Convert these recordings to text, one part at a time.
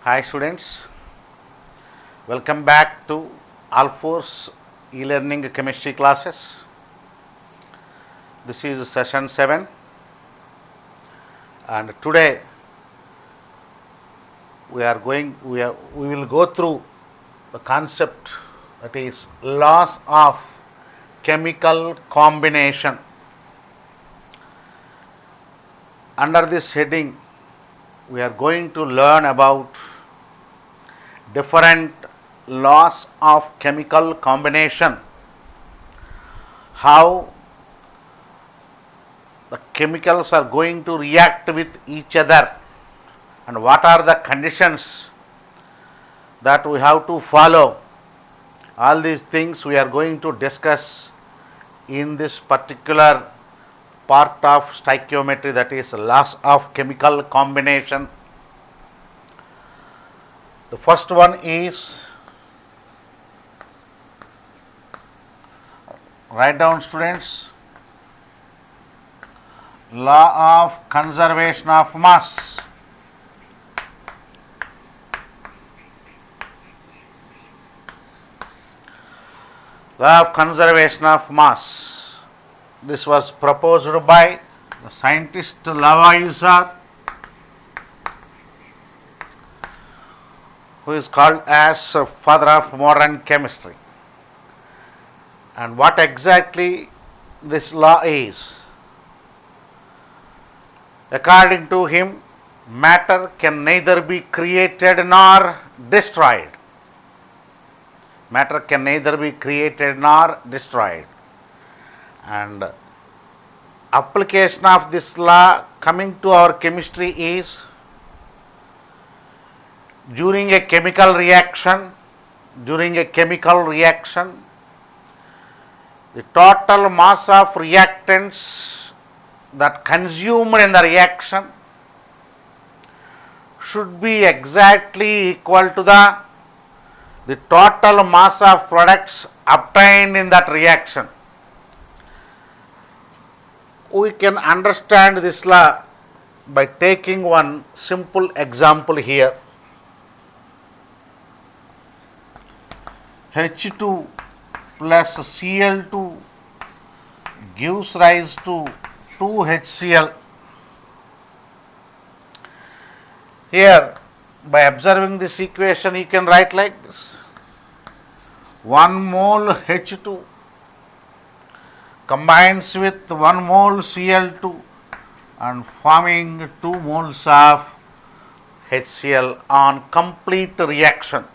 Hi students, welcome back to Alforce e-learning chemistry classes. This is session 7 and today we will go through the concept that is laws of chemical combination. Under this heading we are going to learn about different laws of chemical combination, how the chemicals are going to react with each other and what are the conditions that we have to follow. All these things we are going to discuss in this particular part of stoichiometry, that is laws of chemical combination. The first one is, write down students, law of conservation of mass. Law of conservation of mass. This was proposed by the scientist Lavoisier, who is called as father of modern chemistry. And what exactly this law is? According to him, matter can neither be created nor destroyed. Matter can neither be created nor destroyed. And application of this law coming to our chemistry is, during a chemical reaction, the total mass of reactants that consumed in the reaction should be exactly equal to the total mass of products obtained in that reaction. We can understand this law by taking one simple example here. H2 plus Cl2 gives rise to 2HCl. Here, by observing this equation, you can write like this: 1 mole H2 combines with 1 mole Cl2 and forming 2 moles of HCl on complete reaction.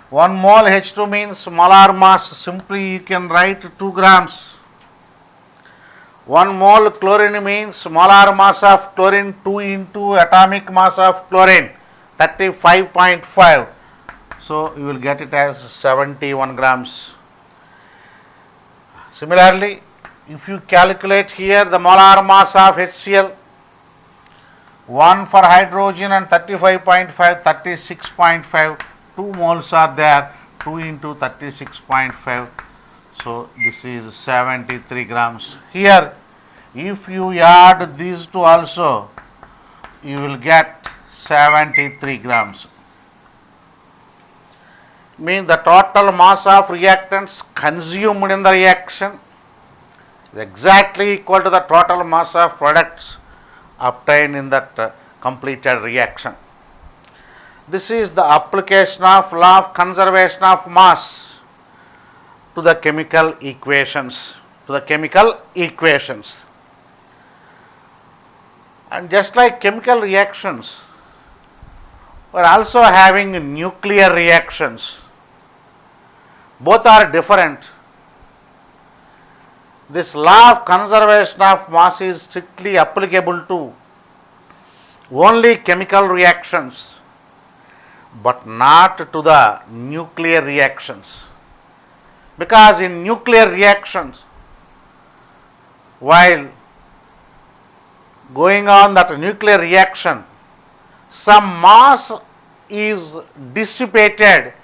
1 mole H2 means molar mass, simply you can write 2 grams. 1 mole chlorine means molar mass of chlorine 2 into atomic mass of chlorine 35.5. So you will get it as 71 grams. Similarly, if you calculate here the molar mass of HCl, 1 for hydrogen and 35.5, 36.5, 2 moles are there, 2 into 36.5, so this is 73 grams. Here, if you add these two also, you will get 73 grams. Means the total mass of reactants consumed in the reaction is exactly equal to the total mass of products obtained in that completed reaction. This is the application of law of conservation of mass to the chemical equations. And just like chemical reactions, we are also having nuclear reactions. Both are different. This law of conservation of mass is strictly applicable to only chemical reactions, but not to the nuclear reactions. Because in nuclear reactions, while going on that nuclear reaction, some mass is dissipated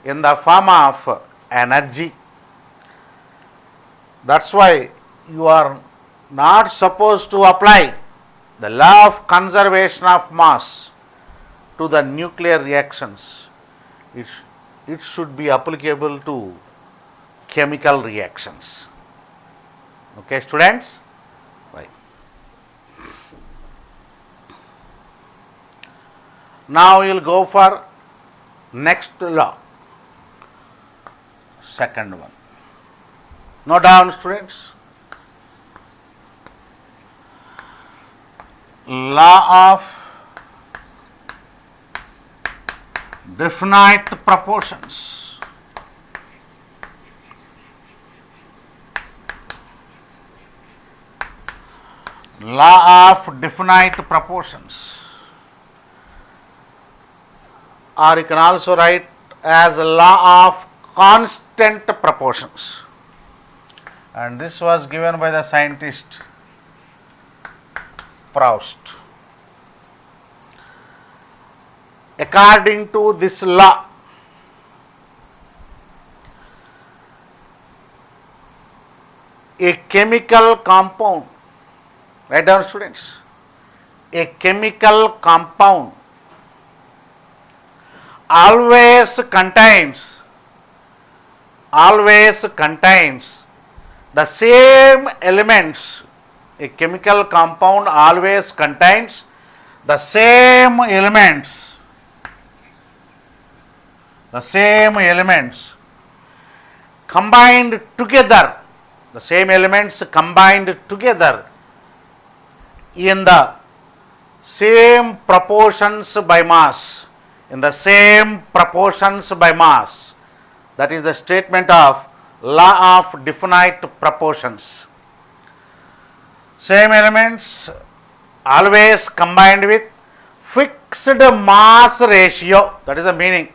in the form of energy. That's why you are not supposed to apply the law of conservation of mass to the nuclear reactions. It should be applicable to chemical reactions. Okay, students? Right. Now we will go for next law, second one. Note down, students. Law of definite proportions. Law of definite proportions, or you can also write as law of constant proportions, and this was given by the scientist Proust. According to this law, a chemical compound, write down, students, a chemical compound always contains the same elements. A chemical compound always contains the same elements combined together, in the same proportions by mass, That is the statement of law of definite proportions. Same elements always combined with fixed mass ratio. That is the meaning.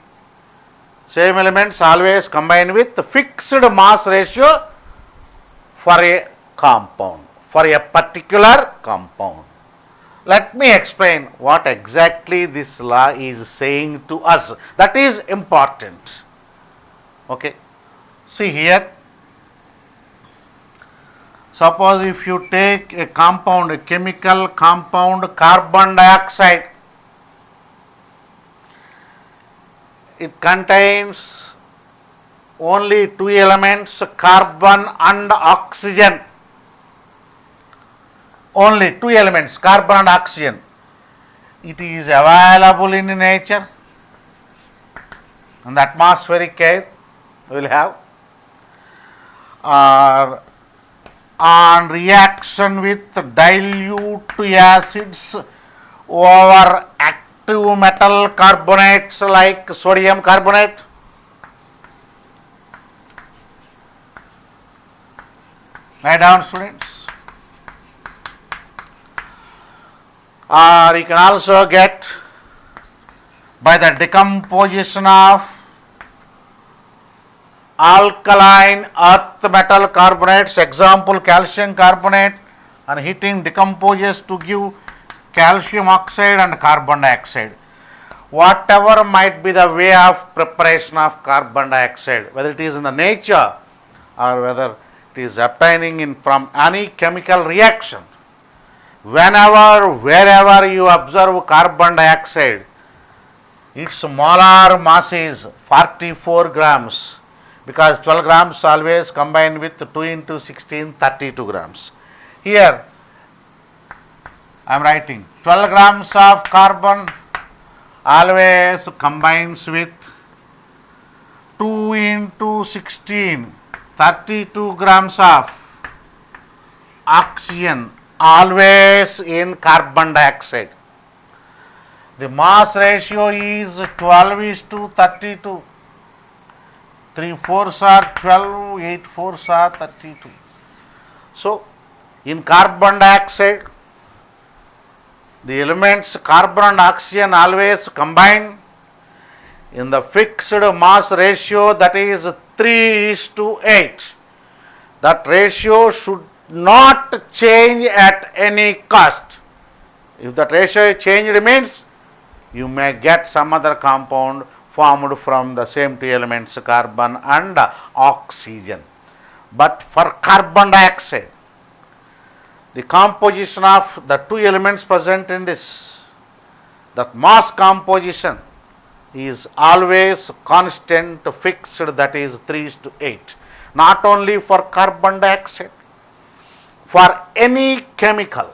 Same elements always combined with fixed mass ratio for a compound, for a particular compound. Let me explain what exactly this law is saying to us. That is important. Okay. See here. Suppose if you take a compound, a chemical compound, carbon dioxide, it contains only two elements, carbon and oxygen. Only two elements, carbon and oxygen. It is available in nature, and the atmospheric air will have, or on reaction with dilute acids over active metal carbonates like sodium carbonate. Write down, students. Or you can also get by the decomposition of alkaline earth metal carbonates, example calcium carbonate, and heating decomposes to give calcium oxide and carbon dioxide. Whatever might be the way of preparation of carbon dioxide, whether it is in the nature or whether it is obtaining from any chemical reaction, whenever, wherever you observe carbon dioxide, its molar mass is 44 grams. Because 12 grams always combined with 2 into 16, 32 grams. Here I am writing 12 grams of carbon always combines with 2 into 16, 32 grams of oxygen always in carbon dioxide. The mass ratio is 12:32. 3 4s are 12, 8 4s are 32. So, in carbon dioxide, the elements carbon and oxygen always combine in the fixed mass ratio, that is 3:8. That ratio should not change at any cost. If that ratio change means you may get some other compound formed from the same two elements, carbon and oxygen. But for carbon dioxide, the composition of the two elements present in this the mass composition is always constant fixed, that is 3:8. Not only for carbon dioxide, for any chemical,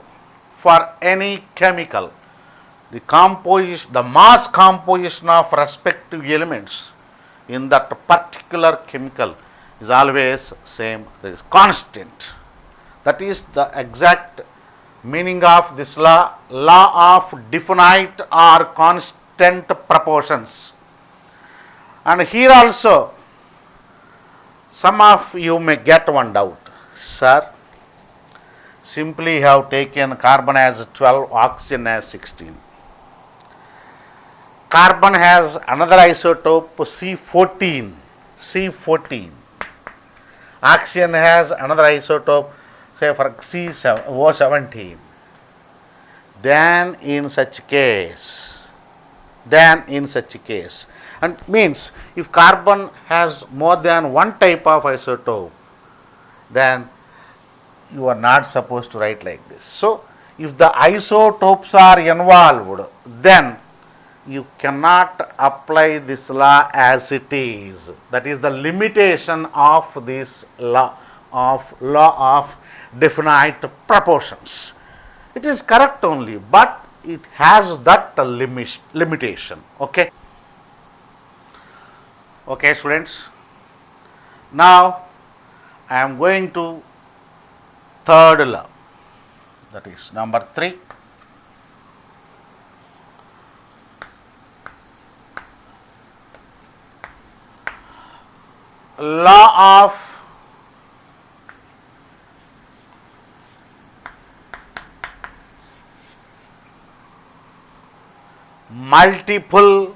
the mass composition of respective elements in that particular chemical is always same, that is constant. That is the exact meaning of this law of definite or constant proportions. And here also some of you may get one doubt, sir, simply have taken carbon as 12, oxygen as 16. Carbon has another isotope C14. Oxygen has another isotope, say for O17. Then in such case, and means if carbon has more than one type of isotope, then you are not supposed to write like this. So if the isotopes are involved, then you cannot apply this law as it is. That is the limitation of this law of definite proportions. It is correct only, but it has that limitation. Okay. Okay, students. Now I am going to third law, that is number 3. Law of multiple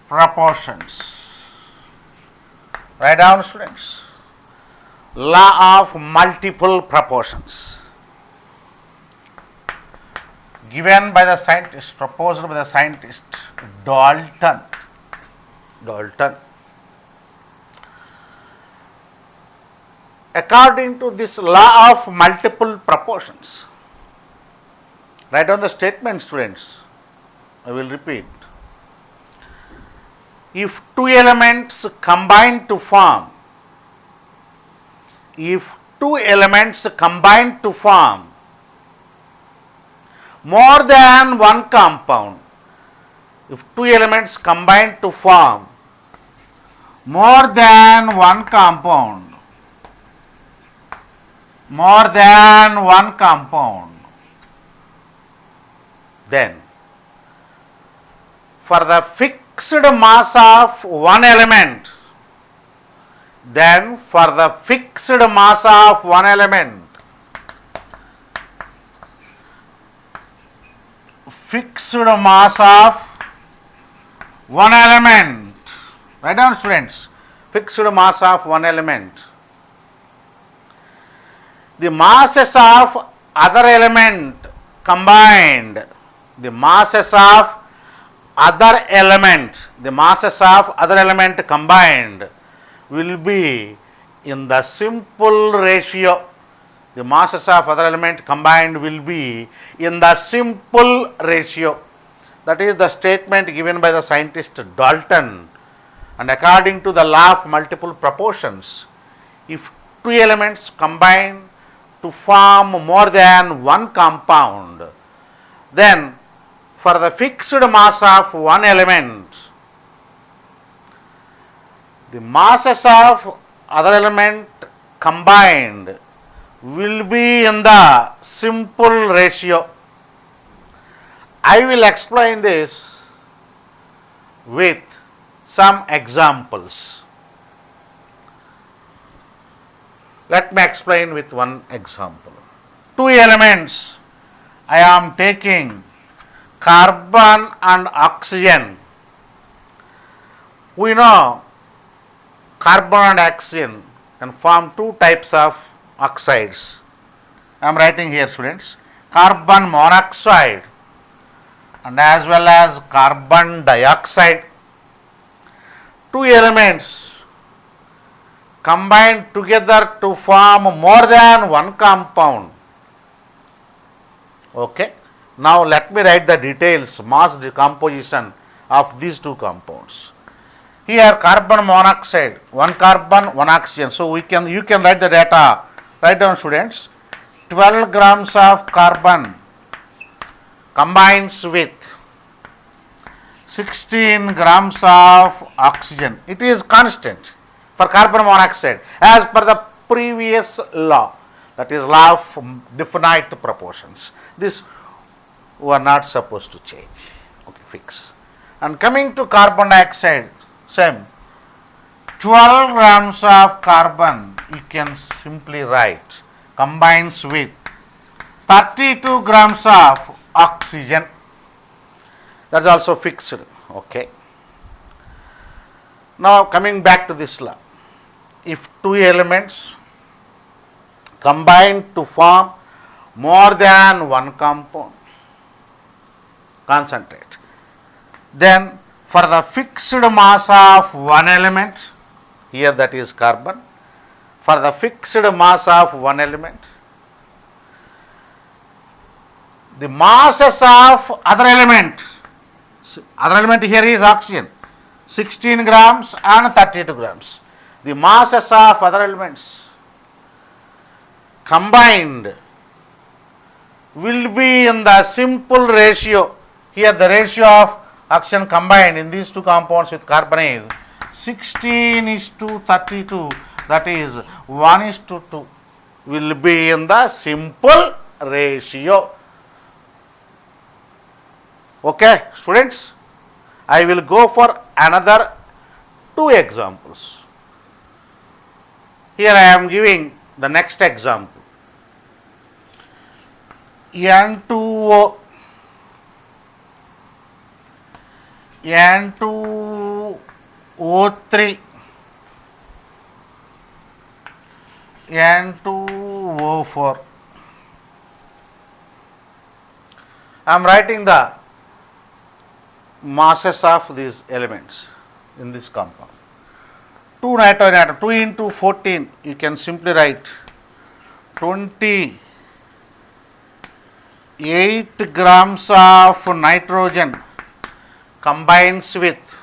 proportions. Write down, students. Law of multiple proportions, given by the scientist, proposed by the scientist Dalton. According to this law of multiple proportions, write down the statement, students. I will repeat. If two elements combine to form more than one compound, then for the fixed mass of one element, write down, students, fixed mass of one element, the masses of other element combined, will be in the simple ratio. That is the statement given by the scientist Dalton. And according to the law of multiple proportions, if two elements combine to form more than one compound, then for the fixed mass of one element, the masses of other element combined will be in the simple ratio. I will explain this with some examples. Let me explain with one example. Two elements, I am taking carbon and oxygen. We know carbon and oxygen can form two types of oxides. I am writing here, students, carbon monoxide and as well as carbon dioxide. Two elements combine together to form more than one compound Okay. Now let me write the details, mass decomposition of these two compounds. Here carbon monoxide, one carbon, one oxygen. So you can write the data. Write down, students. 12 grams of carbon combines with 16 grams of oxygen. It is constant for carbon monoxide as per the previous law, that is law of definite proportions. This we are not supposed to change. Okay, fix. And coming to carbon dioxide, same. 12 grams of carbon you can simply write combines with 32 grams of oxygen. That's also fixed. Okay. Now coming back to this law, if two elements combine to form more than one compound, concentrate, then for the fixed mass of one element, here that is carbon, for the fixed mass of one element, the masses of other element here is oxygen, 16 grams and 32 grams. The masses of other elements combined will be in the simple ratio. Here the ratio of oxygen combined in these two compounds with carbon is 16:32, that is 1:2 will be in the simple ratio. Okay, students, I will go for another two examples. Here I am giving the next example. N2O, N2O3, N2O4. I am writing the masses of these elements in this compound. 2 nitrogen atom, 2 into 14, you can simply write 28 grams of nitrogen combines with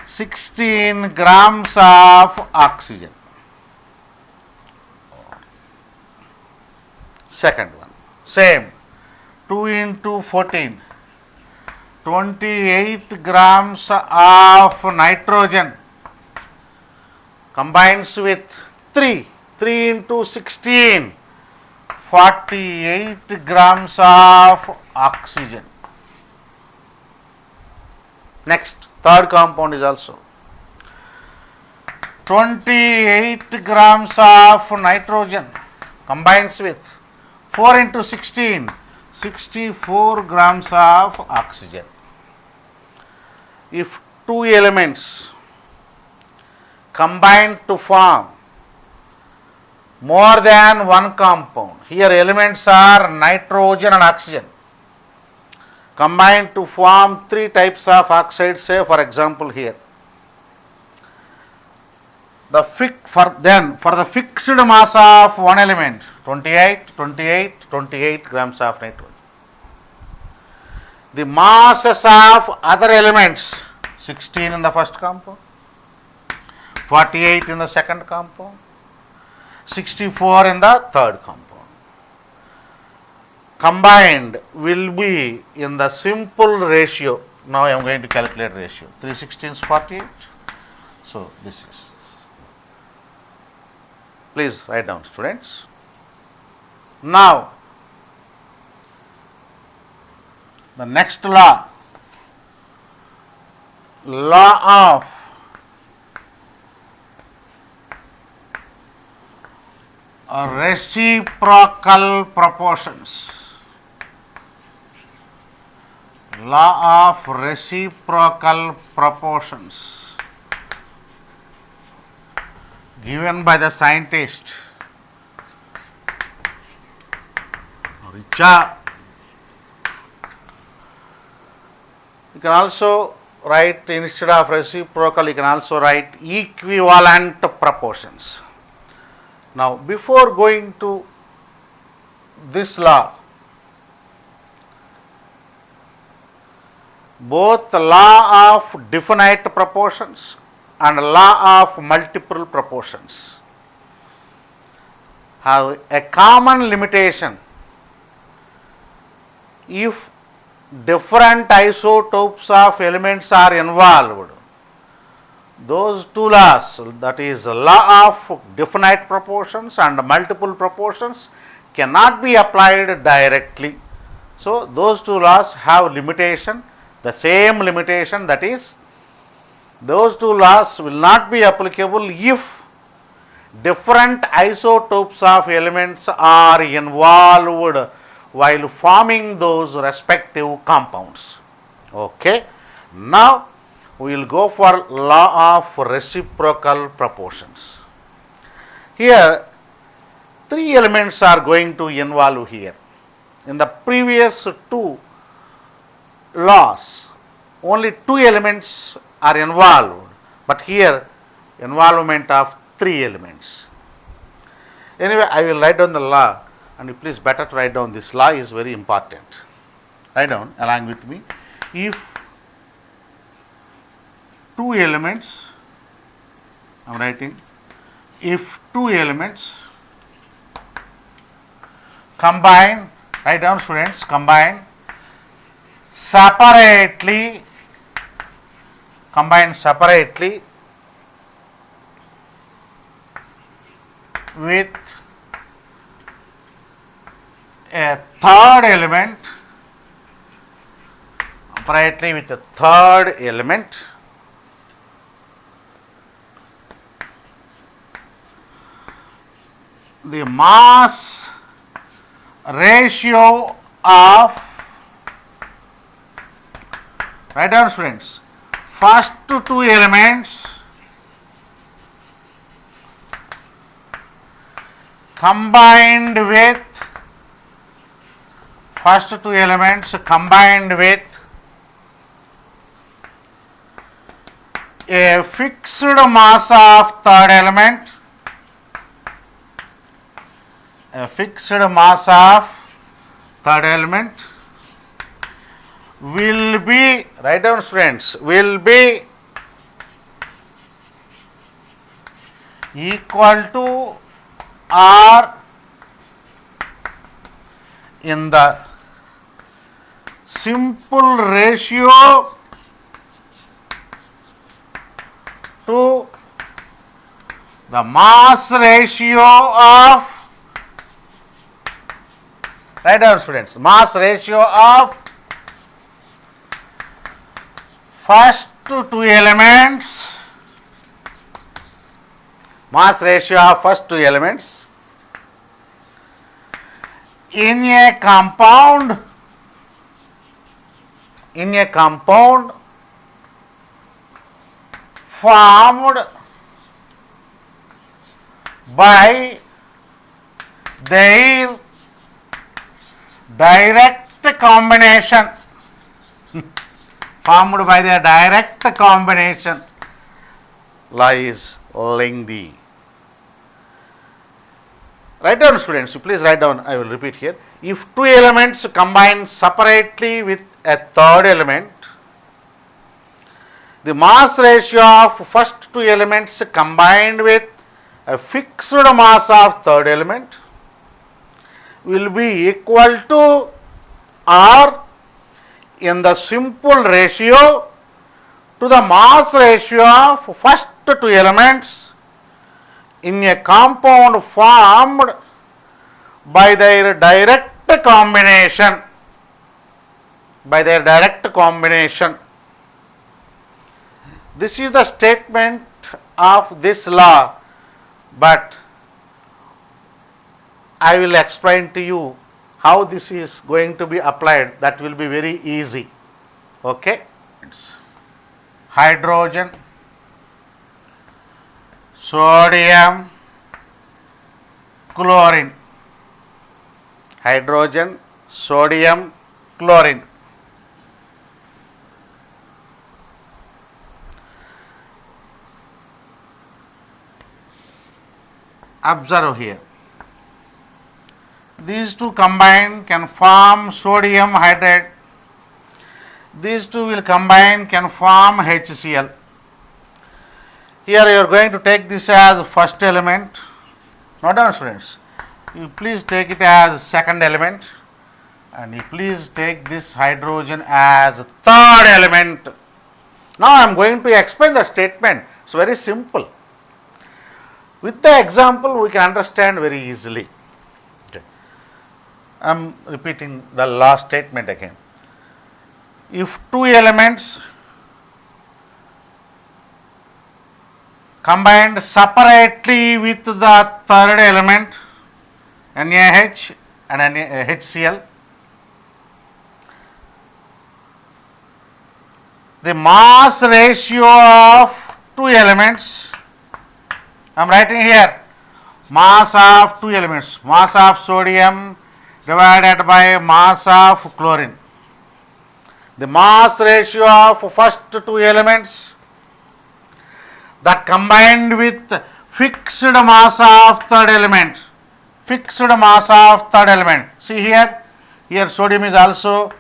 16 grams of oxygen. Second one, same, 2 into 14, 28 grams of nitrogen combines with 3 into 16, 48 grams of oxygen. Next, third compound is also 28 grams of nitrogen combines with 4 into 16, 64 grams of oxygen. If two elements combine to form more than one compound, here elements are nitrogen and oxygen, combine to form three types of oxides, say for example here. For the fixed mass of one element, 28 grams of nitrogen. The masses of other elements, 16 in the first compound, 48 in the second compound, 64 in the third compound. Combined will be in the simple ratio. Now I am going to calculate ratio. 3 16 is 48. So this is. Please write down, students. Now the next law, law of reciprocal proportions. Law of reciprocal proportions given by the scientist Richard. You can also write, instead of reciprocal, you can also write equivalent proportions. Now, before going to this law, both law of definite proportions and law of multiple proportions have a common limitation. If different isotopes of elements are involved, those two laws, that is law of definite proportions and multiple proportions, cannot be applied directly. So, those two laws have limitation, the same limitation, that is those two laws will not be applicable if different isotopes of elements are involved while forming those respective compounds. Okay. Now, we will go for law of reciprocal proportions. Here, three elements are going to involve here. In the previous two laws, only two elements are involved, but here involvement of three elements. Anyway, I will write down the law, and you please better to write down. This law is very important. Write down along with me. If two elements, I am writing, if two elements combine, write down students, combine separately with a third element, the mass ratio of, write down students, first two elements combined with a fixed mass of third element, will be, write down students, will be equal to or in the simple ratio to the mass ratio of, write down students, mass ratio of first two elements, in a compound formed by their direct combination. Law is lengthy. Write down students, please write down, I will repeat here. If two elements combine separately with a third element, the mass ratio of first two elements combined with a fixed mass of third element will be equal to or in the simple ratio to the mass ratio of first two elements in a compound formed by their direct combination. This is the statement of this law, but I will explain to you how this is going to be applied. That will be very easy. Okay. Hydrogen, sodium, chlorine. Hydrogen, sodium, chlorine. Observe here. These two combined can form sodium hydride. These two will combine, can form HCl. Here you are going to take this as first element. Note down, students. You please take it as second element, and you please take this hydrogen as third element. Now I am going to explain the statement. It's very simple. With the example we can understand very easily. Okay. I am repeating the last statement again. If two elements combined separately with the third element, NaH and HCl, the mass ratio of two elements, I am writing here, mass of two elements, mass of sodium divided by mass of chlorine. The mass ratio of first two elements that combined with fixed mass of third element, fixed mass of third element. See here, here sodium is also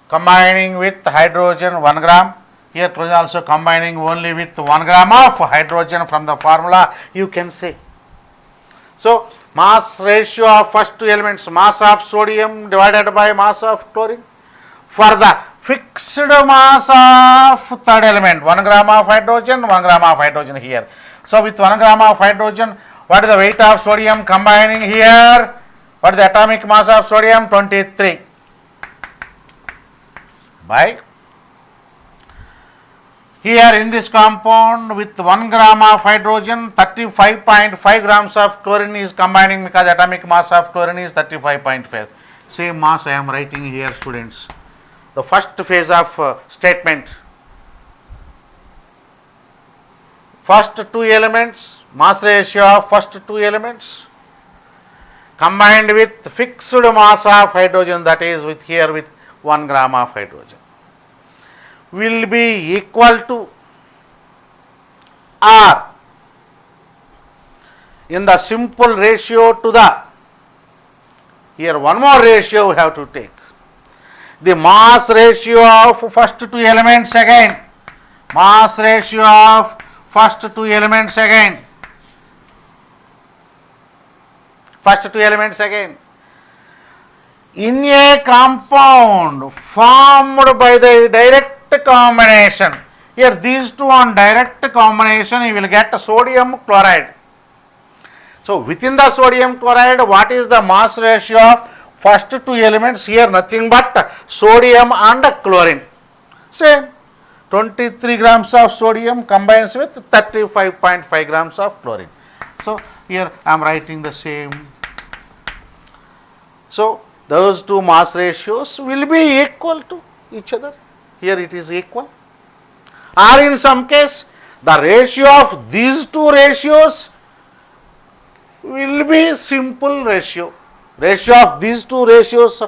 combining with hydrogen 1 gram. Here chlorine is also combining only with 1 gram of hydrogen from the formula you can say. So mass ratio of first two elements, mass of sodium divided by mass of chlorine. For the fixed mass of third element, 1 gram of hydrogen, 1 gram of hydrogen here. So with 1 gram of hydrogen, what is the weight of sodium combining here? What is the atomic mass of sodium? 23. By here in this compound with 1 gram of hydrogen, 35.5 grams of chlorine is combining because atomic mass of chlorine is 35.5. Same mass I am writing here, students. The first phase of statement. First two elements, mass ratio of first two elements combined with fixed mass of hydrogen, that is with here with 1 gram of hydrogen, will be equal to R in the simple ratio to the, here one more ratio we have to take, the mass ratio of first two elements again, mass ratio of first two elements again, first two elements again, in a compound formed by the direct combination. Here these two on direct combination you will get sodium chloride. So within the sodium chloride, what is the mass ratio of first two elements? Here nothing but sodium and chlorine. Same, 23 grams of sodium combines with 35.5 grams of chlorine. So here I am writing the same. So those two mass ratios will be equal to each other. Here it is equal. Or in some case, the ratio of these two ratios will be simple ratio. Ratio of these two ratios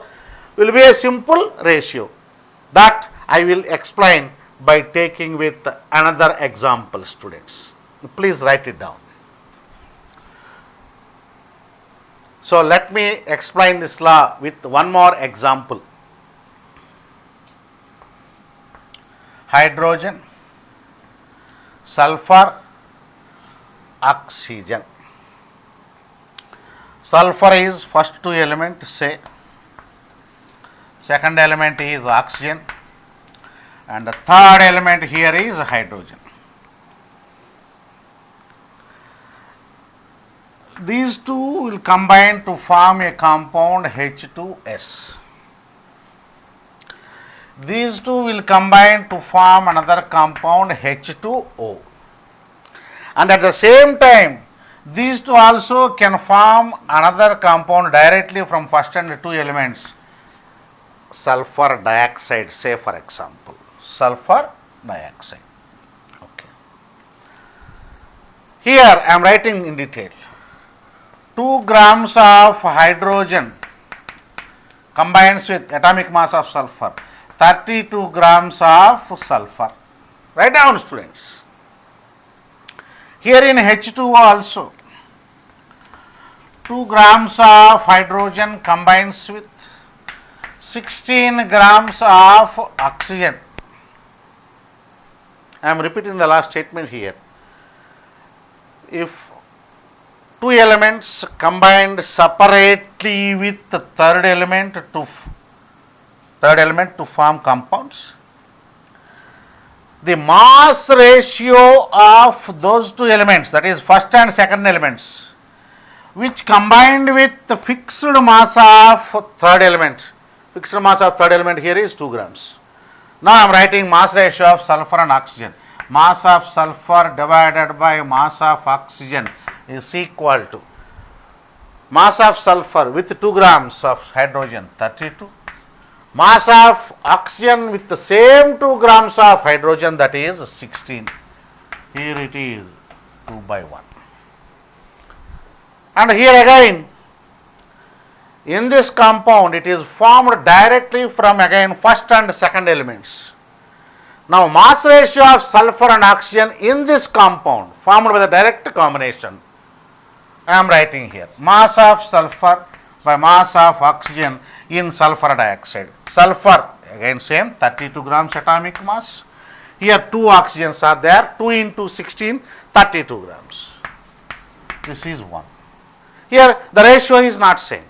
will be a simple ratio. That I will explain by taking with another example, students. Please write it down. So let me explain this law with one more example. Hydrogen, sulfur, oxygen. Sulfur is first two element, say. Second element is oxygen. And the third element here is hydrogen. These two will combine to form a compound H2S. These two will combine to form another compound H2O. And at the same time, these two also can form another compound directly from first and two elements. Sulfur dioxide, say for example. Sulfur dioxide. Okay. Here I am writing in detail. 2 grams of hydrogen combines with atomic mass of sulfur, 32 grams of sulfur. Write down, students. Here in H2O also, 2 grams of hydrogen combines with 16 grams of oxygen. I am repeating the last statement here. If two elements combined separately with the third element to form compounds, the mass ratio of those two elements, that is first and second elements, which combined with the fixed mass of third element, here is 2 grams. Now I am writing mass ratio of sulfur and oxygen. Mass of sulfur divided by mass of oxygen is equal to mass of sulfur with 2 grams of hydrogen, 32. Mass of oxygen with the same 2 grams of hydrogen, that is 16. Here it is 2 by 1. And here again, in this compound, it is formed directly from again first and second elements. Now mass ratio of sulfur and oxygen in this compound formed by the direct combination, I am writing here mass of sulfur by mass of oxygen in sulfur dioxide. Sulfur again same 32 grams atomic mass. Here 2 oxygens are there, 2 into 16, 32 grams. This is 1. Here the ratio is not same,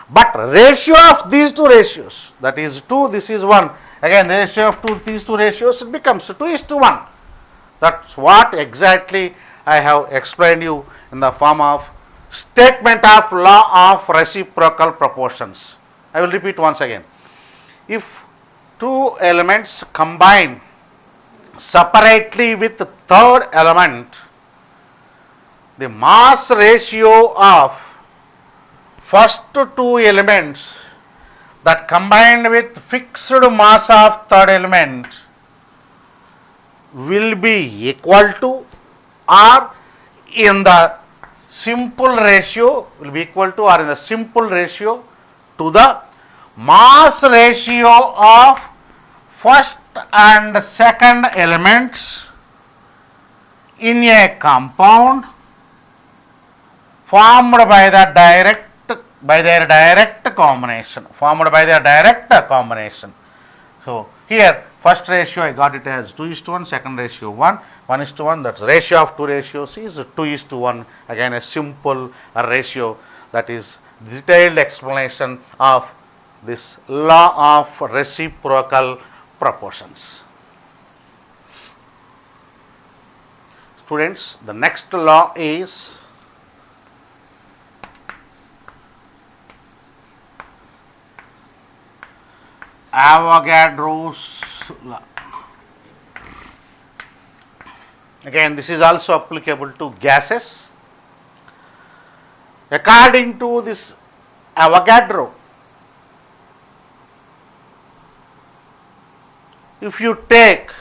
but ratio of these two ratios, that is 2, this is 1. Again the ratio of these two ratios, it becomes 2:1. That's what exactly I have explained you in the form of statement of law of reciprocal proportions. I will repeat once again. If two elements combine separately with the third element, the mass ratio of first two elements that combined with fixed mass of third element will be equal to, or in the simple ratio will be equal to, or in the simple ratio to the mass ratio of first and second elements in a compound formed by their direct combination. So here first ratio I got it as 2:1, second ratio 1, 1:1. That's ratio of two ratios is 2:1. Again a simple ratio, that is detailed explanation of this law of reciprocal proportions. Students, the next law is Avogadro's law. Again, this is also applicable to gases. According to this Avogadro, if you take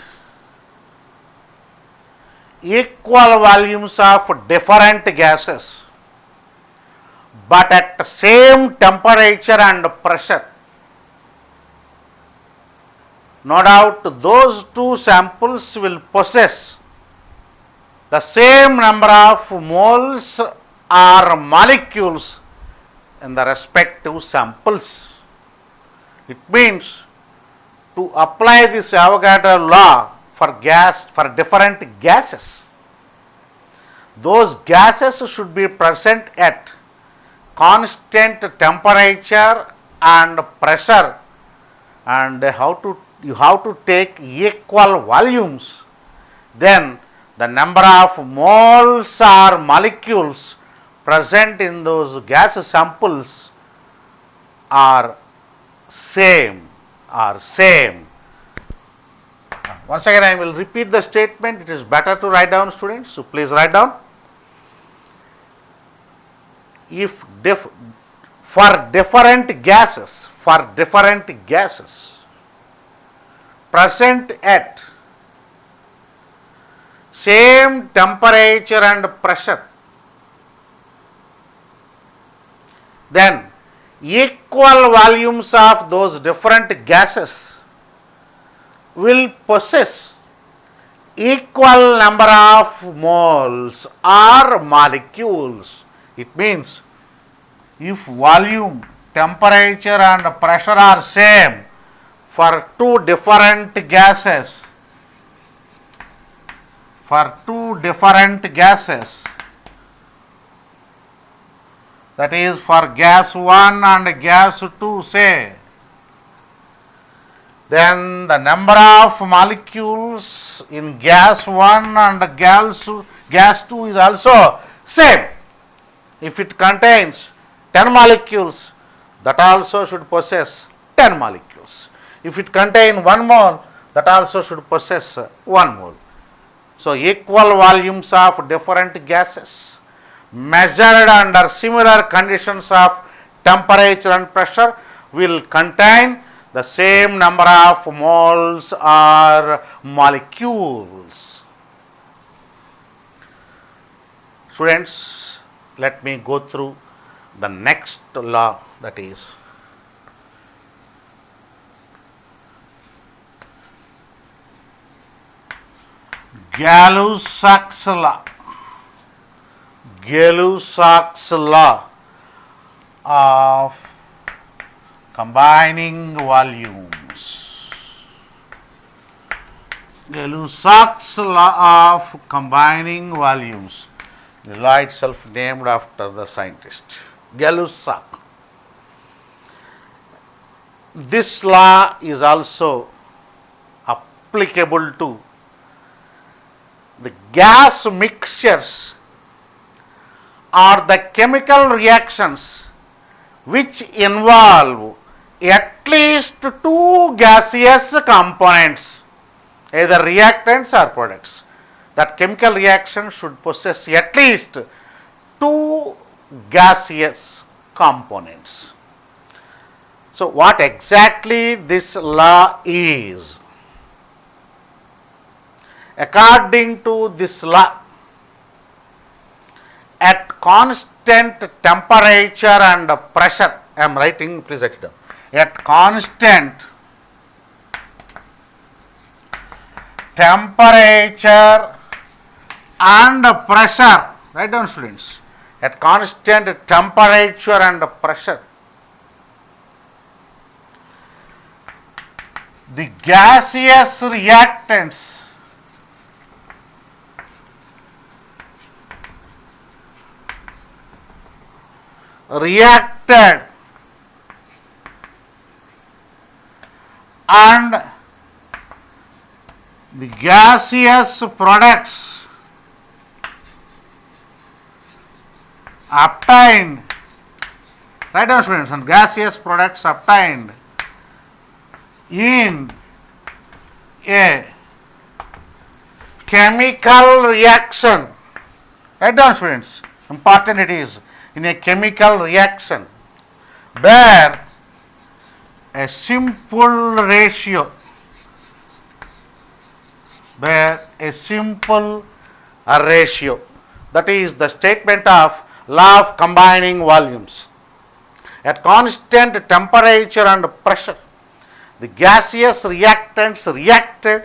equal volumes of different gases but at the same temperature and pressure, no doubt those two samples will possess the same number of moles or molecules in the respective samples. It means to apply this Avogadro law for different gases, those gases should be present at constant temperature and pressure, and you have to take equal volumes. Then the number of moles or molecules present in those gas samples are same. Once again I will repeat the statement. It is better to write down, students, so please write down. If for different gases present at same temperature and pressure, then equal volumes of those different gases will possess equal number of moles or molecules. It means if volume temperature and pressure are same for two different gases, that is for gas 1 and gas 2 say, then the number of molecules in gas 1 and gas 2 is also same. If it contains 10 molecules, that also should possess 10 molecules. If it contains 1 mole, that also should possess 1 mole. So, equal volumes of different gases measured under similar conditions of temperature and pressure will contain the same number of moles or molecules. Students, let me go through the next law, that is Gay-Lussac's law. Gay-Lussac's law of combining volumes. Gay-Lussac's law of combining volumes. The law itself named after the scientist Gay-Lussac. This law is also applicable to the gas mixtures or the chemical reactions which involve at least two gaseous components, either reactants or products. That chemical reaction should possess at least two gaseous components. So, what exactly this law is? According to this law, at constant temperature and pressure, I am writing, please write it down. At constant temperature and pressure, write down students, at constant temperature and pressure, the gaseous reactants reacted and the gaseous products obtained, write down students, and gaseous products obtained in a chemical reaction, write down students, important it is, in a chemical reaction bear a simple ratio, that is the statement of law of combining volumes. At constant temperature and pressure, the gaseous reactants reacted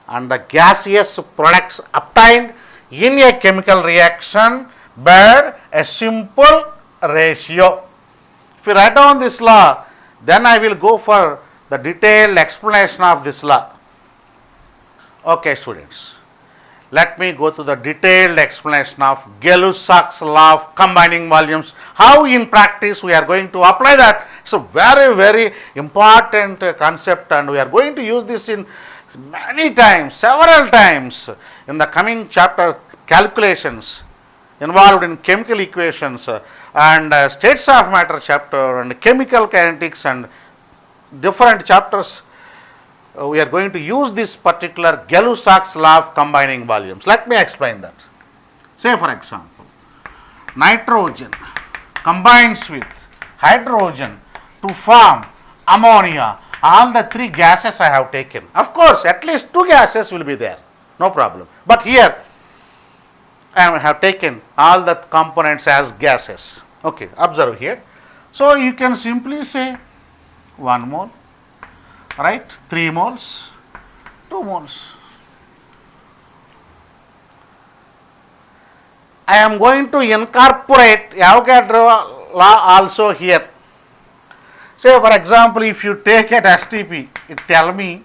and the gaseous products obtained in a chemical reaction bear a simple ratio. If you write down this law, then I will go for the detailed explanation of this law. Okay, students, let me go to the detailed explanation of Gay-Lussac's law of combining volumes. How in practice we are going to apply that? It's a very, very important concept, and we are going to use this in many times, several times in the coming chapter. Calculations involved in chemical equations and states of matter chapter and chemical kinetics and different chapters, we are going to use this particular Gay-Lussac's law of combining volumes. Let me explain that. Say for example, nitrogen combines with hydrogen to form ammonia. All the three gases I have taken. Of course, at least two gases will be there, no problem. But here I have taken all the components as gases. Okay, observe here. So you can simply say 1 mole, right? 3 moles, 2 moles. I am going to incorporate Avogadro law also here. Say for example, if you take at STP, it tell me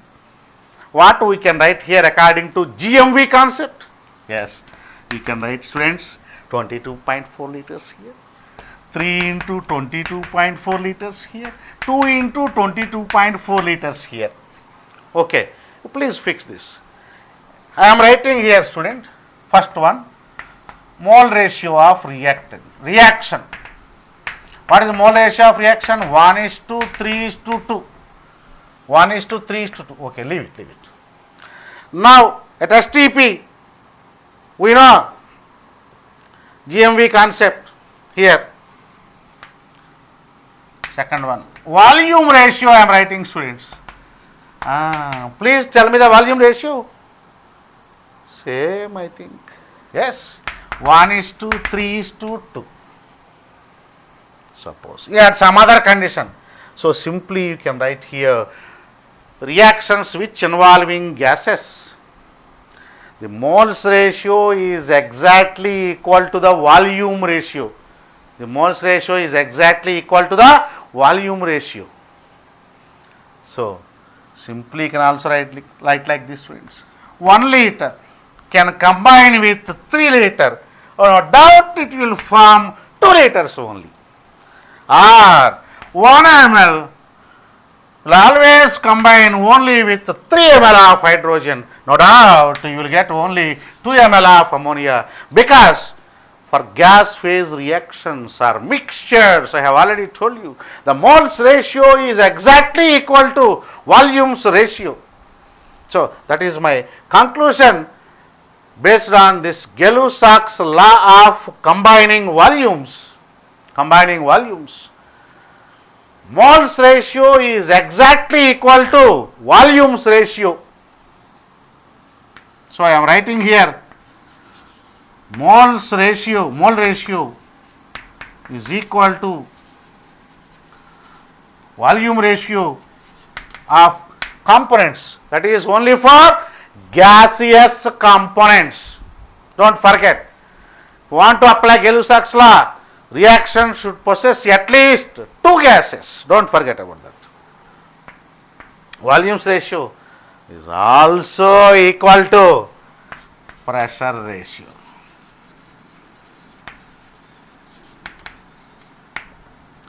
what we can write here according to GMV concept. Yes, we can write, students, 22.4 liters here, 3 into 22.4 liters here, 2 into 22.4 liters here. Okay, please fix this. I am writing here, student, first one, mole ratio of reaction. What is the mole ratio of reaction? 1:3:2. 1:3:2. Okay, leave it. Now, at STP, we know GMV concept here. Second one, volume ratio I am writing, students. Please tell me the volume ratio. Same, I think. Yes, 1:3:2. Suppose you had some other condition. So simply you can write here reactions which involving gases. The moles ratio is exactly equal to the volume ratio. The moles ratio is exactly equal to the volume ratio. So simply you can also write like this, students. 1 liter can combine with 3 liter. No doubt it will form 2 liters only. Or 1 ml will always combine only with 3 ml of hydrogen. No doubt you will get only 2 ml of ammonia, because for gas phase reactions or mixtures, I have already told you, the moles ratio is exactly equal to volumes ratio. So that is my conclusion based on this Gay-Lussac's law of combining volumes. Moles ratio is exactly equal to volumes ratio. So I am writing here mole ratio is equal to volume ratio of components, that is only for gaseous components. Don't forget, if you want to apply Gay-Lussac's law, reaction should possess at least 2 gases. Don't forget about that. Volumes ratio is also equal to pressure ratio.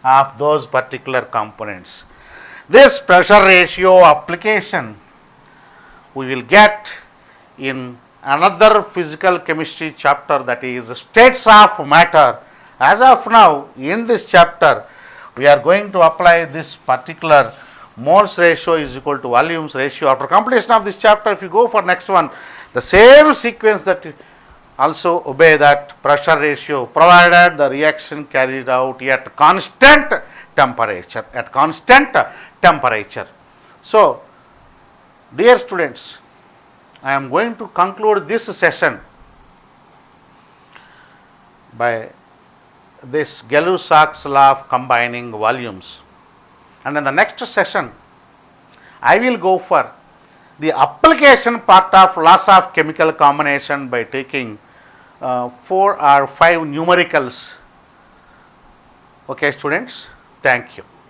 Of those particular components. This pressure ratio application we will get in another physical chemistry chapter, that is states of matter. As of now, in this chapter, we are going to apply this particular moles ratio is equal to volumes ratio. After completion of this chapter, if you go for next one, the same sequence that also obey that pressure ratio, provided the reaction carried out at constant temperature. So, dear students, I am going to conclude this session by this Gay-Lussac's law of combining volumes, and in the next session I will go for the application part of laws of chemical combination by taking 4 or 5 numericals. Okay, students, thank you.